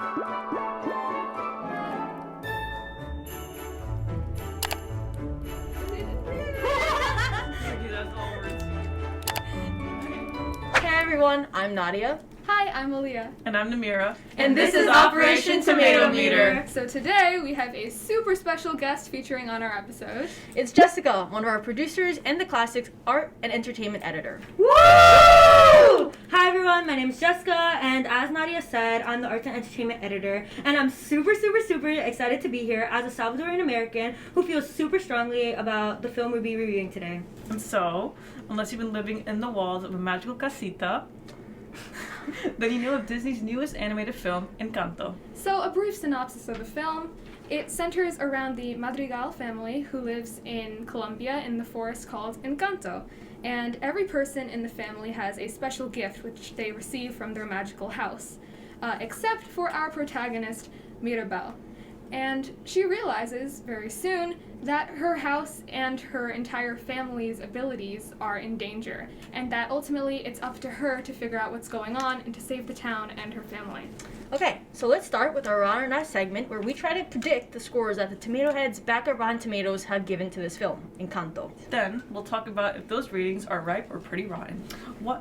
Hey everyone, I'm Nadia. Hi, I'm Aaleia. And I'm Nameera. And this is Operation Tomatometer. So today we have a super special guest featuring on our episode. It's Jessica, one of our producers and the Classics art and entertainment editor. Woo! Hi everyone, my name is Jessica, and as Nadia said, I'm the arts and entertainment editor, and I'm super excited to be here as a Salvadoran American who feels super strongly about the film we'll be reviewing today. And so, unless you've been living in the walls of a magical casita, then you know of Disney's newest animated film, Encanto. So a brief synopsis of the film. It centers around the Madrigal family who lives in Colombia in the forest called Encanto. And every person in the family has a special gift which they receive from their magical house, except for our protagonist, Mirabel. And she realizes very soon that her house and her entire family's abilities are in danger, and that ultimately it's up to her to figure out what's going on and to save the town and her family. Okay, so let's start with our Rotten or Not segment where we try to predict the scores that the tomato heads back at Rotten Tomatoes have given to this film, Encanto. Then, we'll talk about if those ratings are ripe or pretty rotten.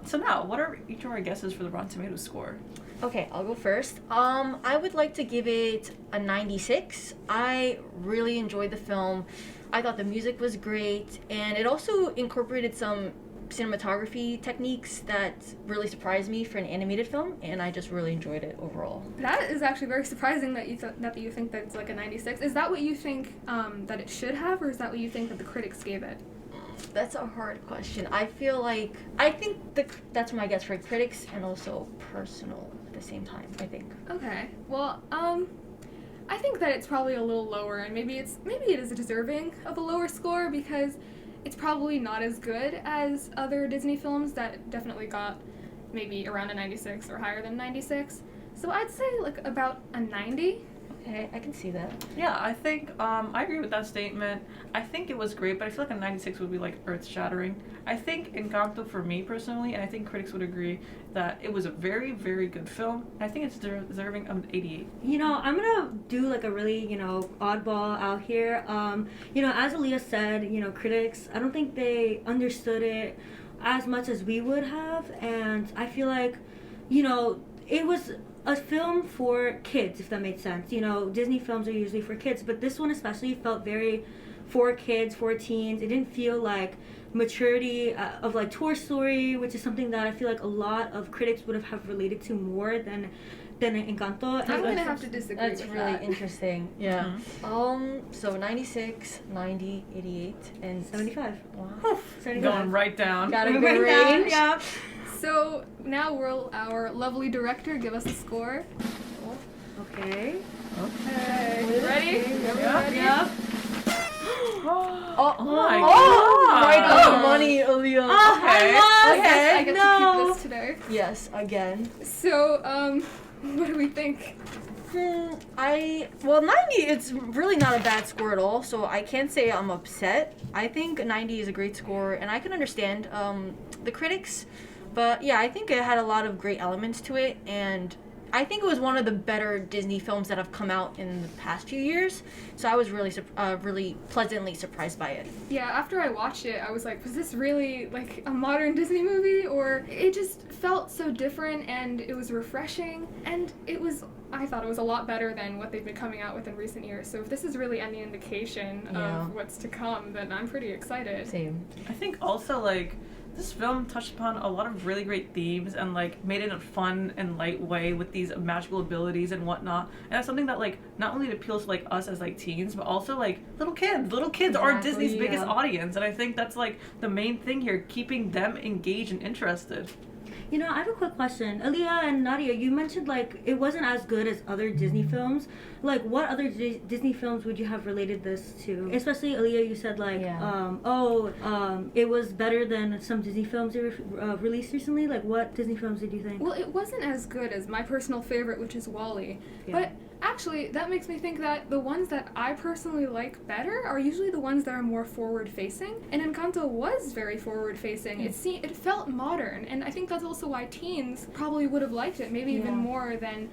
So now, what are each of our guesses for the Rotten Tomatoes score? Okay, I'll go first. I would like to give it a 96. I really enjoyed the film. I thought the music was great, and it also incorporated some cinematography techniques that really surprised me for an animated film, and I just really enjoyed it overall. That is actually very surprising that you think that it's like a 96. Is that what you think that it should have, or is that what you think that the critics gave it? That's a hard question. I think that's my guess for critics and also personal at the same time, I think. Okay. Well, I think that it's probably a little lower, and maybe it is deserving of a lower score because it's probably not as good as other Disney films that definitely got maybe around a 96 or higher than 96. So I'd say like about a 90. Okay, I can see that. Yeah, I think, I agree with that statement. I think it was great, but I feel like a 96 would be like earth-shattering. I think Encanto, for me personally, and I think critics would agree, that it was a very, very good film. I think it's deserving of 88. You know, I'm gonna do like a really, oddball out here. As Aaleia said, critics, I don't think they understood it as much as we would have, and I feel like, it was a film for kids, if that made sense. Disney films are usually for kids, but this one especially felt very for kids, for teens. It didn't feel like maturity of like Toy Story, which is something that I feel like a lot of critics would have related to more than Encanto. I'm gonna have to disagree. That's with really that. interesting. Yeah. Mm-hmm. So 96, 90, 88, and 75. Wow. 75. Going right down. Got a good Right down, range. yeah. So now will our lovely director give us a score. Okay. Okay. Ready? Everybody? Yep. Oh my Oh, god. right on the money, Aaliyah. Okay. I get to no. keep this today. Yes, again. So, what do we think? 90, it's really not a bad score at all, so I can't say I'm upset. I think 90 is a great score, and I can understand the critics, but yeah, I think it had a lot of great elements to it, and I think it was one of the better Disney films that have come out in the past few years, so I was really pleasantly surprised by it. Yeah, after I watched it, I was like, was this really like a modern Disney movie? Or it just felt so different, and it was refreshing, and I thought it was a lot better than what they've been coming out with in recent years. So if this is really any indication of what's to come, then I'm pretty excited. Same. I think also, this film touched upon a lot of really great themes and made it in a fun and light way with these magical abilities and whatnot. And that's something that not only appeals to us as teens, but also little kids. Little kids are Disney's biggest audience, and I think that's the main thing here, keeping them engaged and interested. I have a quick question. Aaleia and Nadia, you mentioned it wasn't as good as other Disney films. What other Disney films would you have related this to? Especially Aaleia, you said it was better than some Disney films they released recently. What Disney films did you think? Well, it wasn't as good as my personal favorite, which is WALL-E. Yeah. But actually, that makes me think that the ones that I personally like better are usually the ones that are more forward-facing. And Encanto was very forward-facing. It felt modern, and I think that's also why teens probably would have liked it, maybe even more than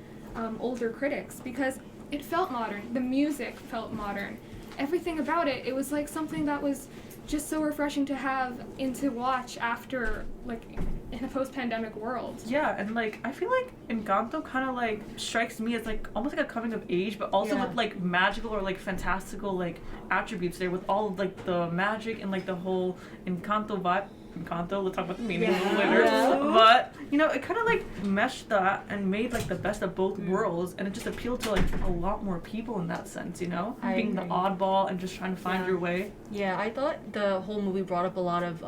older critics because it felt modern. The music felt modern. Everything about it, it was like something that was just so refreshing to have and to watch after, like, in a post-pandemic world. Yeah, and like I feel like Encanto kind of like strikes me as like almost like a coming of age, but also with like magical or like fantastical like attributes there, with all of like the magic and like the whole Encanto vibe. Encanto, let's talk about the meaning a little later. But you know, it kind of like meshed that and made like the best of both worlds, and it just appealed to like a lot more people in that sense, you know, being the oddball and just trying to find your way. Yeah, I thought the whole movie brought up a lot of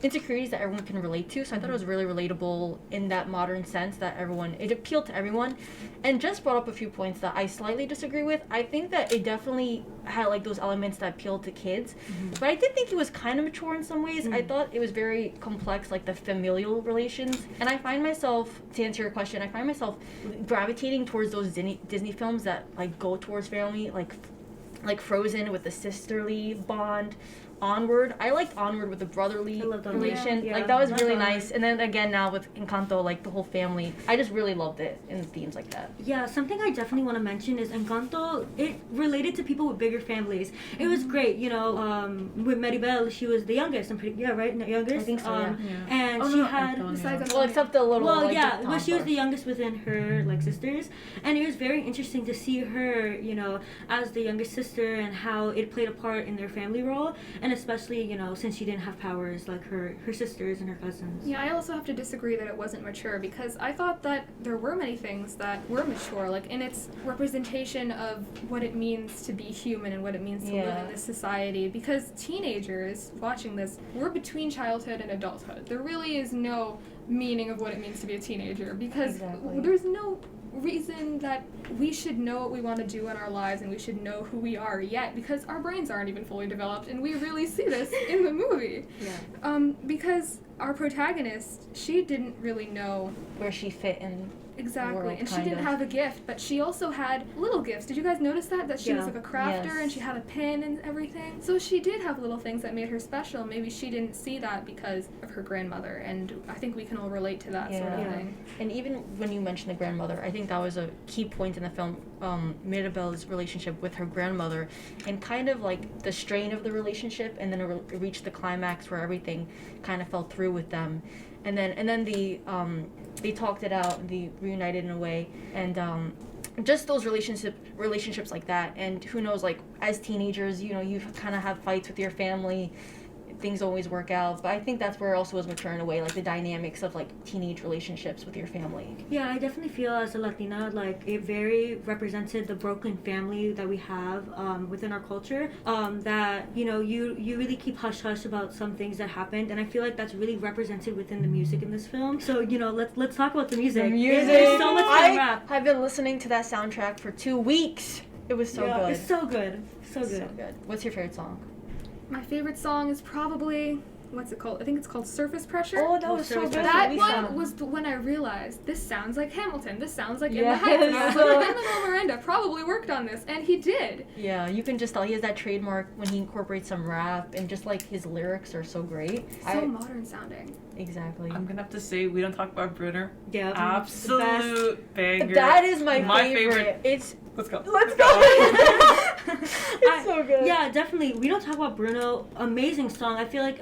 insecurities that everyone can relate to, so I thought it was really relatable in that modern sense that it appealed to everyone. And Jess brought up a few points that I slightly disagree with. I think that it definitely had like those elements that appealed to kids, but I did think it was kind of mature in some ways. I thought it was very complex, like the familial relations, and I find myself, to answer your question, I find myself gravitating towards those Disney films that like go towards family, like Frozen with the sisterly bond. Onward, I liked Onward with the brotherly relation. Like that was really nice. And then again now with Encanto, like the whole family, I just really loved it in themes like that. Yeah, something I definitely want to mention is Encanto. It related to people with bigger families. It was great, you know. With Maribel, she was the youngest. I'm pretty youngest. I think so. And she had well, except the little. Well, like, yeah, but she was the youngest within her like sisters, and it was very interesting to see her, you know, as the youngest sister and how it played a part in their family role. And especially, you know, since she didn't have powers like her sisters and her cousins. Yeah, I also have to disagree that it wasn't mature because I thought that there were many things that were mature, like in its representation of what it means to be human and what it means to live in this society. Because teenagers watching this, we're between childhood and adulthood. There really is no meaning of what it means to be a teenager because there's no reason that we should know what we want to do in our lives and we should know who we are yet because our brains aren't even fully developed, and we really see this in the movie. Because our protagonist, she didn't really know where she fit in. Exactly, world, and she didn't have a gift, but she also had little gifts. Did you guys notice that? That she was like a crafter and she had a pen and everything? So she did have little things that made her special. Maybe she didn't see that because of her grandmother, and I think we can all relate to that sort of thing. And even when you mentioned the grandmother, I think that was a key point in the film, Mirabel's relationship with her grandmother, and kind of like the strain of the relationship, and then it reached the climax where everything kind of fell through with them. And then they talked it out and they reunited in a way, and just those relationships like that. And who knows, like as teenagers, you know, you kind of have fights with your family, things always work out, but I think that's where it also was mature in a way, like the dynamics of like teenage relationships with your family. Yeah, I definitely feel as a Latina, like it very represented the broken family that we have within our culture, that, you know, you really keep hush-hush about some things that happened, and I feel like that's really represented within the music in this film. So, you know, let's talk about the music. There's so much to rap. I've been listening to that soundtrack for 2 weeks. It was so good. It's so good. So good. What's your favorite song? My favorite song is probably, what's it called? I think it's called Surface Pressure. Oh, that was so good. That one was when I realized this sounds like Hamilton. This sounds like In the Heights. And I was like, Lin-Manuel Miranda probably worked on this, and he did. Yeah, you can just tell he has that trademark when he incorporates some rap, and just like his lyrics are so great. So modern sounding. Exactly. I'm gonna have to say, we don't talk about Brunner. Yeah, absolute banger. That is my favorite. Let's go. It's so good. Yeah, definitely. We don't talk about Bruno. Amazing song. I feel like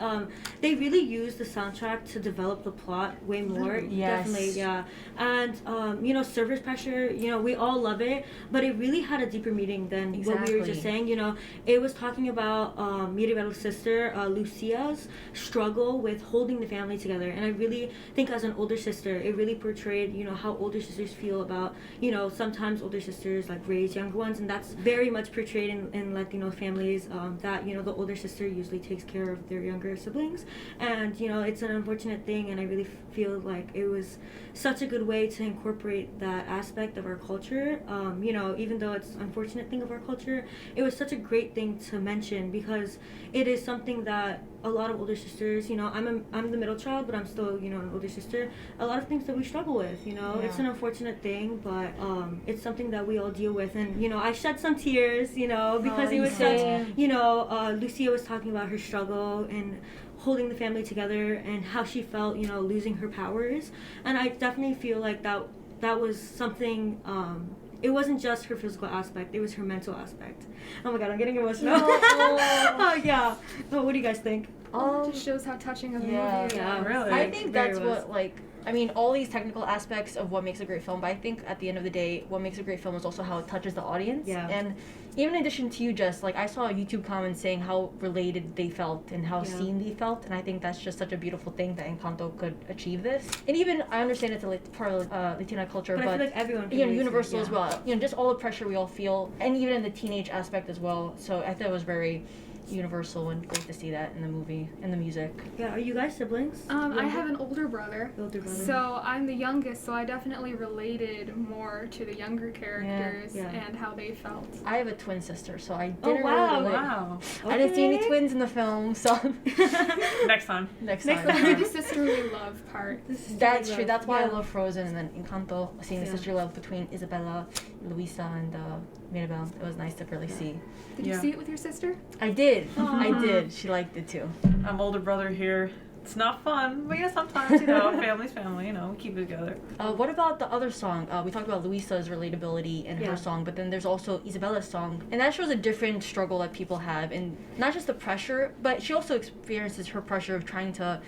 they really used the soundtrack to develop the plot way more. Yes. Definitely, yeah. And you know, Surface Pressure, you know, we all love it, but it really had a deeper meaning than what we were just saying. You know, it was talking about Mirabel's sister, Lucia's struggle with holding the family together. And I really think as an older sister, it really portrayed, you know, how older sisters feel about, you know, sometimes older sisters like raise younger ones, and that's very much portrayed in Latino families, that, you know, the older sister usually takes care of their younger siblings, and, you know, it's an unfortunate thing, and I really feel like it was such a good way to incorporate that aspect of our culture. You know, even though it's an unfortunate thing of our culture, it was such a great thing to mention because it is something that a lot of older sisters, you know, I'm the middle child, but I'm still, you know, an older sister. A lot of things that we struggle with, you know, it's an unfortunate thing, but it's something that we all deal with. And, you know, I shed some tears, you know, because it was such, you know, Lucia was talking about her struggle and holding the family together and how she felt, you know, losing her powers. And I definitely feel like that that was something. It wasn't just her physical aspect; it was her mental aspect. Oh my god, I'm getting emotional. Oh yeah. But what do you guys think? It just shows how touching of a movie it is. Yeah, Really? I think that's Very what, like, I mean, all these technical aspects of what makes a great film, but I think at the end of the day, what makes a great film is also how it touches the audience. Yeah. And even in addition to you, Jess, like, I saw a YouTube comment saying how related they felt and how Yeah. seen they felt, and I think that's just such a beautiful thing that Encanto could achieve this. And even, I understand it's a part of Latina culture, But but I feel like everyone can you know, relate to it, universal yeah. as well. You know, just all the pressure we all feel, and even in the teenage aspect as well. So I thought it was very universal and great to see that in the movie and the music. Yeah, are you guys siblings? I have an older brother. Older brother. So I'm the youngest, so I definitely related more to the younger characters Yeah. and how they felt. I have a twin sister, so I Oh, didn't wow. really relate. Wow. I didn't see any Okay. twins in the film, so Next time. next Next time. time. The sisterly love part. That's true. That's why I Yeah. love Frozen, and then Encanto, seeing the Yeah. sister love between Isabella, Luisa, and Mirabel. It was nice to really see. Did you Yeah. see it with your sister? I did. I Aw. did. She liked it too. I'm older brother here. It's not fun, but yeah, sometimes, you know, family's family, you know, we keep it together. What about the other song? We talked about Luisa's relatability in Yeah. her song, but then there's also Isabellas Song, and that shows a different struggle that people have, and not just the pressure, but she also experiences her pressure of trying to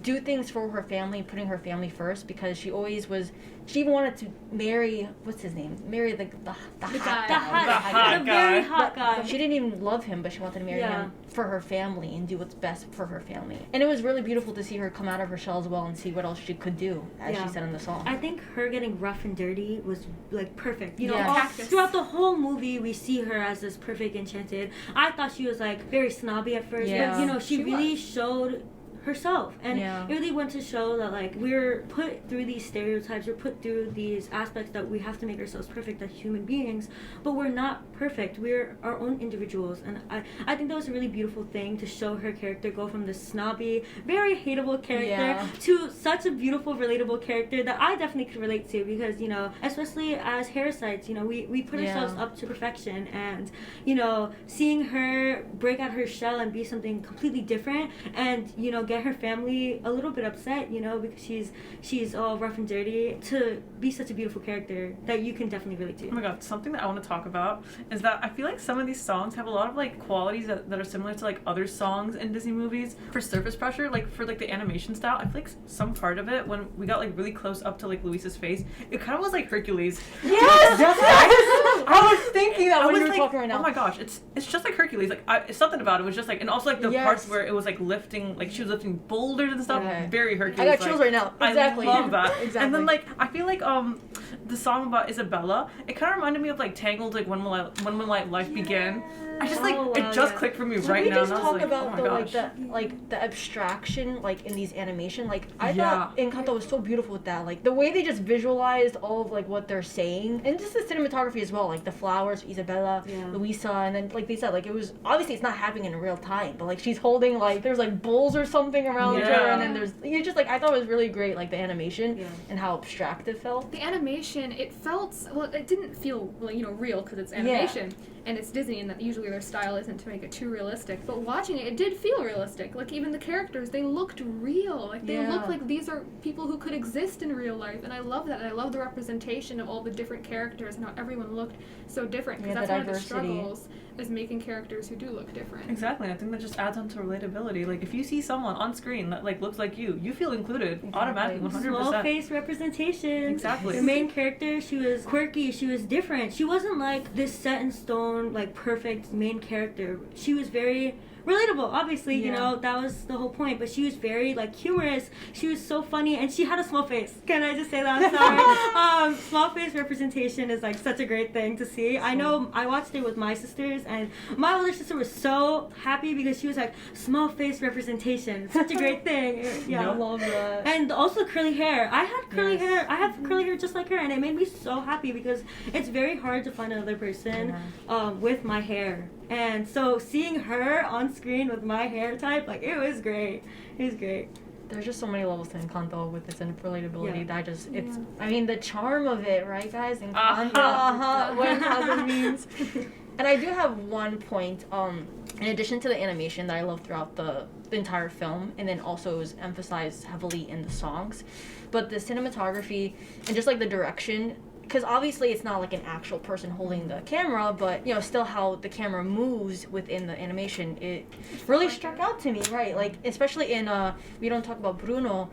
do things for her family, putting her family first, because she always was. She even wanted to marry, what's his name? Marry the hot guy. guy. The hot, The hot the very guy. hot guy. She didn't even love him, but she wanted to marry Yeah. him for her family and do what's best for her family. And it was really beautiful to see her come out of her shell as well and see what else she could do, as Yeah. she said in the song. I think her getting rough and dirty was like perfect. You know, Yes. all, Cactus. throughout the whole movie, we see her as this perfect enchanted. I thought she was like very snobby at first, Yeah. but you know, she She really was. showed herself, and Yeah. it really went to show that like we're put through these stereotypes, we're put through these aspects that we have to make ourselves perfect as human beings, but we're not perfect. We're our own individuals, and I think that was a really beautiful thing to show her character go from this snobby, very hateable character Yeah. to such a beautiful, relatable character that I definitely could relate to, because you know, especially as parasites, you know, we put Yeah. ourselves up to perfection, and you know, seeing her break out her shell and be something completely different, and you know, get her family a little bit upset, you know, because she's all rough and dirty, to be such a beautiful character that you can definitely relate to. Oh my god, something that I want to talk about is that I feel like some of these songs have a lot of like qualities that are similar to like other songs in Disney movies. For surface pressure, like for like the animation style, I feel like some part of it, when we got like really close up to like Luisa's face, it kind of was like Hercules. Yes! I was thinking that I when was you were like, talking right now. oh my gosh, it's just like Hercules. Like it's something about it was just like, and also like the Yes. parts where it was like lifting, like she was lifting boulders and stuff. Yeah. Very Hercules. I got chills right now. Exactly. I love that. Exactly. And then like I feel like the song about Isabella, it kind of reminded me of like Tangled, like When Will Life Begin. I just like Oh, wow, it just yeah. clicked for me Can right we now. just And I talk was like, about oh my the gosh. like the abstraction like in these animation? Like I Yeah. thought Encanto was so beautiful with that. Like the way they just visualized all of like what they're saying, and just the cinematography as well. Like the flowers, Isabella, Yeah. Luisa, and then like they said, like it was obviously it's not happening in real time, but like she's holding like there's like bulls or something around her, Yeah. and then there's you just like I thought it was really great like the animation Yeah. and how abstract it felt. The animation, it felt, well, it didn't feel, like, you know, real because it's animation. And it's Disney, and that usually their style isn't to make it too realistic. But watching it, it did feel realistic. Like, even the characters, they looked real. Like, they Yeah. look like these are people who could exist in real life. And I love that. And I love the representation of all the different characters and how everyone looked so different. Because Yeah, that's the one of the diversity. struggles, is making characters who do look different. Exactly. I think that just adds on to relatability. Like if you see someone on screen that like looks like you feel included automatically, Exactly. 100%. Small face representation. Exactly. The main character, she was quirky, she was different. She wasn't like this set in stone, like perfect main character. She was very relatable, obviously, you Yeah. know, that was the whole point, but she was very like humorous, she was so funny, and she had a small face. Can I just say that? I'm sorry. Small face representation is like such a great thing to see. I know I watched it with my sisters, and my older sister was so happy because she was like, small face representation, such a great thing. Yeah. I love that. And also curly hair. I had curly Yes. hair. I have curly hair just like her, and it made me so happy because it's very hard to find another person with my hair. And so seeing her on screen with my hair type, like it was great. It was great. There's just so many levels to Encanto with its relatability Yeah. that it's Yeah. I mean the charm of it, right guys? Encanto, Uh-huh. what Encanto means. And I do have one point. in addition to the animation that I love throughout the entire film, and then also it was emphasized heavily in the songs, but the cinematography and just like the direction, because obviously it's not like an actual person holding the camera, but you know, still how the camera moves within the animation, it really struck out to me, right? Like especially in We Don't Talk About Bruno,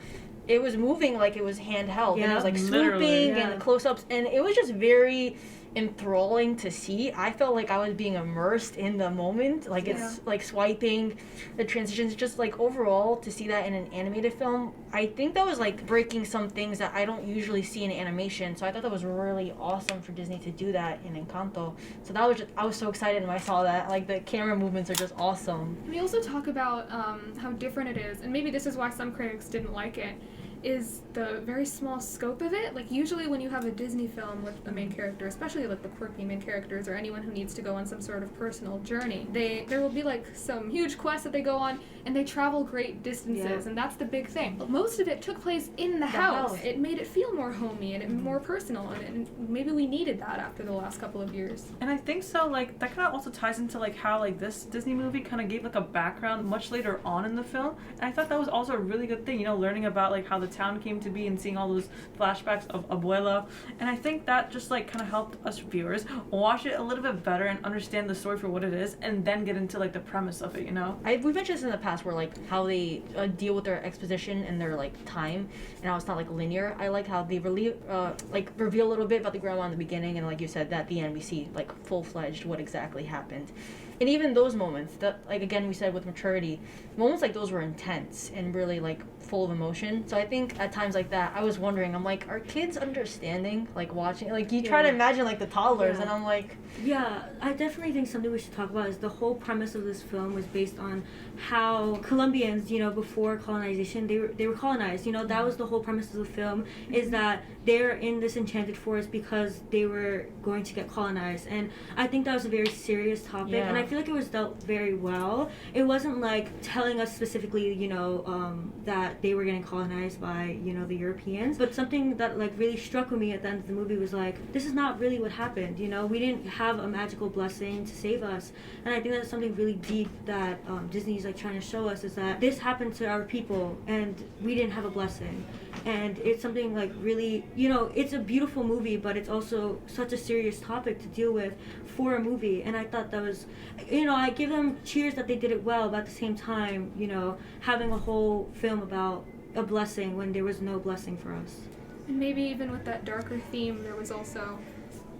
it was moving like it was handheld, and it was like literally, swooping and close-ups, and it was just very enthralling to see. I felt like I was being immersed in the moment, like it's like swiping, the transitions, just like overall to see that in an animated film, I think that was like breaking some things that I don't usually see in animation. So I thought that was really awesome for Disney to do that in Encanto. So that was just, I was so excited when I saw that. Like the camera movements are just awesome. We also talk about how different it is, and maybe this is why some critics didn't like it, is the very small scope of it. Like usually when you have a Disney film with a main character, especially like the quirky main characters or anyone who needs to go on some sort of personal journey, there will be like some huge quest that they go on, and they travel great distances, and that's the big thing. But most of it took place in the house. It made it feel more homey and more personal, and maybe we needed that after the last couple of years. And I think so, like, that kind of also ties into, like, how, like, this Disney movie kind of gave, like, a background much later on in the film. And I thought that was also a really good thing, you know, learning about, like, how the town came to be and seeing all those flashbacks of Abuela. And I think that just, like, kind of helped us viewers watch it a little bit better and understand the story for what it is, and then get into, like, the premise of it, you know? We've mentioned this in the past, where, like, how they deal with their exposition and their, like, time, and how it's not, like, linear. I like how they reveal a little bit about the grandma in the beginning, and like you said, that at the end we see like full-fledged what exactly happened. And even those moments that, like, again, we said with maturity, moments like those were intense and really like full of emotion. So I think at times like that, I was wondering, I'm like, are kids understanding, like, watching, like, you try to imagine like the toddlers, and I'm like, I definitely think something we should talk about is the whole premise of this film was based on how Colombians, you know, before colonization, they were colonized. You know, that was the whole premise of the film, is that they're in this enchanted forest because they were going to get colonized. And I think that was a very serious topic, and I feel like it was dealt very well. It wasn't like telling us specifically, you know, that they were getting colonized by, you know, the Europeans, but something that like really struck with me at the end of the movie was like, this is not really what happened. You know, we didn't have a magical blessing to save us. And I think that's something really deep that Disney's like trying to show us, is that this happened to our people and we didn't have a blessing. And it's something like really, you know, it's a beautiful movie, but it's also such a serious topic to deal with for a movie. And I thought that was, you know, I give them cheers that they did it well, but at the same time, you know, having a whole film about a blessing when there was no blessing for us. And maybe even with that darker theme, there was also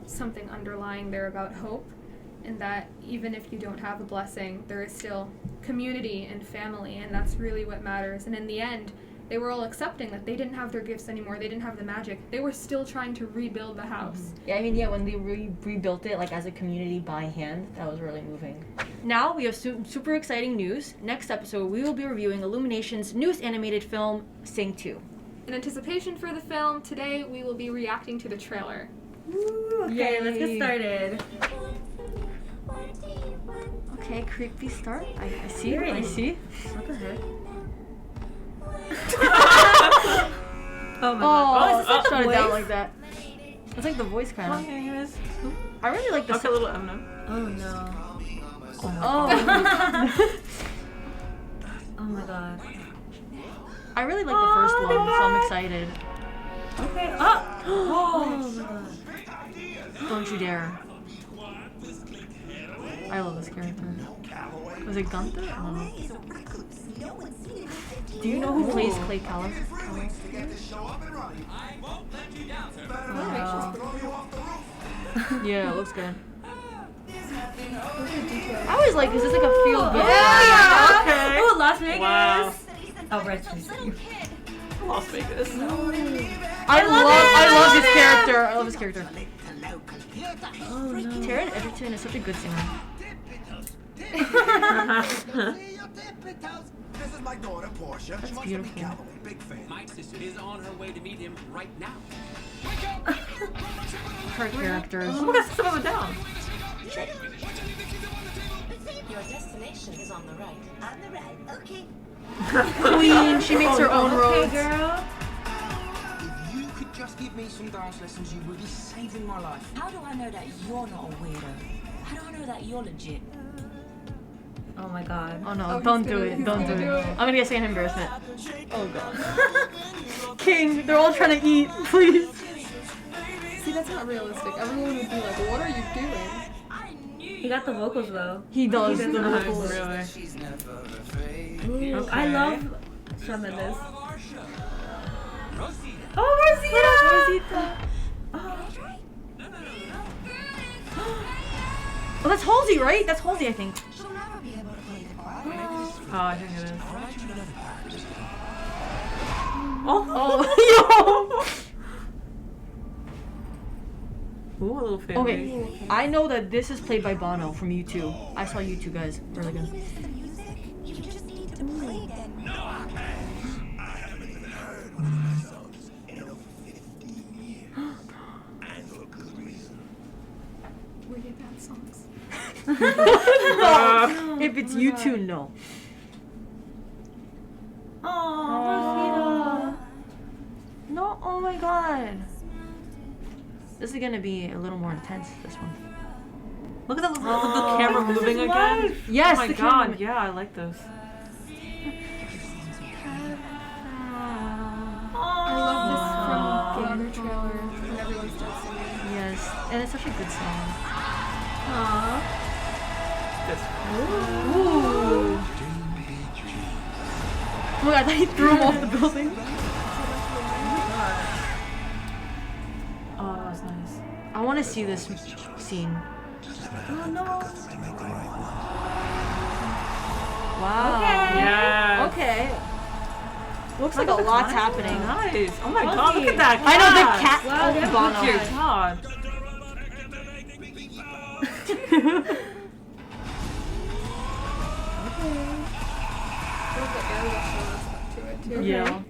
something underlying there about hope, and that even if you don't have a blessing, there is still community and family, and that's really what matters. And in the end, they were all accepting that they didn't have their gifts anymore, they didn't have the magic. They were still trying to rebuild the house. Yeah, I mean, when they rebuilt it, like, as a community by hand, that was really moving. Now, we have super exciting news. Next episode, we will be reviewing Illumination's newest animated film, Sing 2. In anticipation for the film, today we will be reacting to the trailer. Woo, okay, let's get started. Okay, creepy start. I see. I see. What the heck? Oh my god. Oh, started down like that. It's like the voice kind of. Okay, guys. I really like the Okay, little Eminem. Oh no. Oh. Oh my god. I really like the first one, so I'm excited. Okay. Oh my god. Don't you dare. I love this character. Was it Gunther? I don't know. Do you know who plays Clay Callis? Yeah, it looks good. I was like, is this like a feel good? Yeah! Okay. Oh, Las Vegas! Wow. Oh, Red Street. Las Vegas. I love his character. I love his character. Oh no. Taron Egerton is such a good singer. This is my daughter, Portia. That's She wants beautiful. to be Calloway. Big fan. My sister is on her way to meet him right now. Her characters. Oh my god, some of it down. Your destination is on the right. On the right, okay. Queen. She makes her own Okay, roads. girl. If you could just give me some dance lessons, you would be saving my life. How do I know that you're not a weirdo? How do I know that you're legit? Oh my god. Oh no, Oh, don't he's do gonna- it. he's Don't do gonna it. do it. I'm gonna get second embarrassment. Oh god. King, they're all trying to eat. Please. See, that's not realistic. Everyone would be like, what are you doing? He got the vocals though. He does the Nice, vocals. really. Ooh, Okay. I love Shawn Mendes. Oh, Rosita! Oh, that's Halsey, right? That's Halsey, I think. She'll never be able to play the choir. Oh, I think it is. Oh, Ooh, a little yo. family. Okay, I know that this is played by Bono from U2. I saw U2 guys. Really good. Listen to music. You just need to play it. Really bad songs. If it's U2, no. Oh, Rosita. No, oh my god. This is gonna be a little more intense, this one. Look at the camera moving again. life. Yes, Oh my the god, camera- yeah, I like those. I love this from the other trailer when everyone starts singing. Yes, and it's such a good song. This. Ooh. Oh my god, I thought he threw him off the building. Oh, that was nice. I want to see this scene. Oh no. Wow. Yeah. Okay. Looks like a lot's happening. Nice. Oh my god, look at that. I know the cast. cat. Wow, Oh, they have Bono. Dear God. There's the airbrush to it too. Yeah.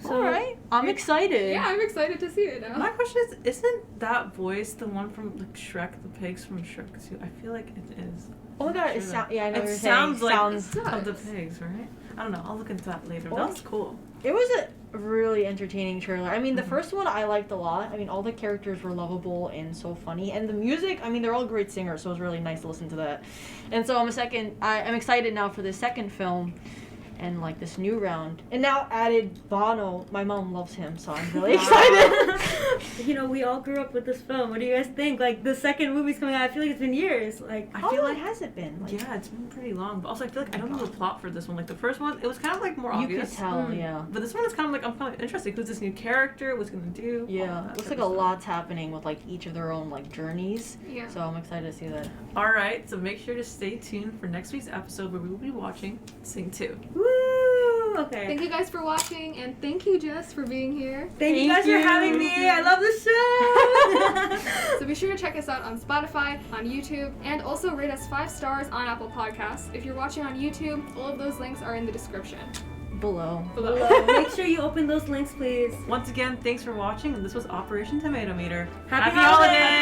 All right. I'm excited. Yeah, I'm excited to see it now. My question is, isn't that voice the one from like Shrek, the pigs from Shrek 2? I feel like it is. Oh my god, it Sure. sounds. Yeah, I know what It you're sounds saying. like Sounds. of the pigs, right? I don't know. I'll look into that later. Oh. That was cool. It was a really entertaining trailer. I mean, the Mhm. first one I liked a lot. I mean, all the characters were lovable and so funny, and the music. I mean, they're all great singers, so it was really nice to listen to that. And so I'm excited now for the second film, and like this new round. And now added Bono. My mom loves him, so I'm really excited. You know, we all grew up with this film. What do you guys think? Like, the second movie's coming out. I feel like it's been years. Like, I How feel long like has it been? Like, yeah, it's been pretty long. But also, I feel like I don't know the plot for this one. Like the first one, it was kind of like more you obvious. could tell, Mm. yeah. But this one is kind of like I'm kind of interested. Who's this new character? What's gonna do? all Yeah, that looks type like a of stuff. lot's happening with like each of their own like journeys. Yeah. So I'm excited to see that. All right, so make sure to stay tuned for next week's episode where we will be watching Sing 2. woo! Okay. Thank you guys for watching, and thank you, Jess, for being here. Thank you Thank guys you. for having me. I love the show. So be sure to check us out on Spotify, on YouTube, and also rate us 5 stars on Apple Podcasts. If you're watching on YouTube, all of those links are in the description Below. below. Make sure you open those links, please. Once again, thanks for watching, and this was Operation Tomatometer. Happy holidays!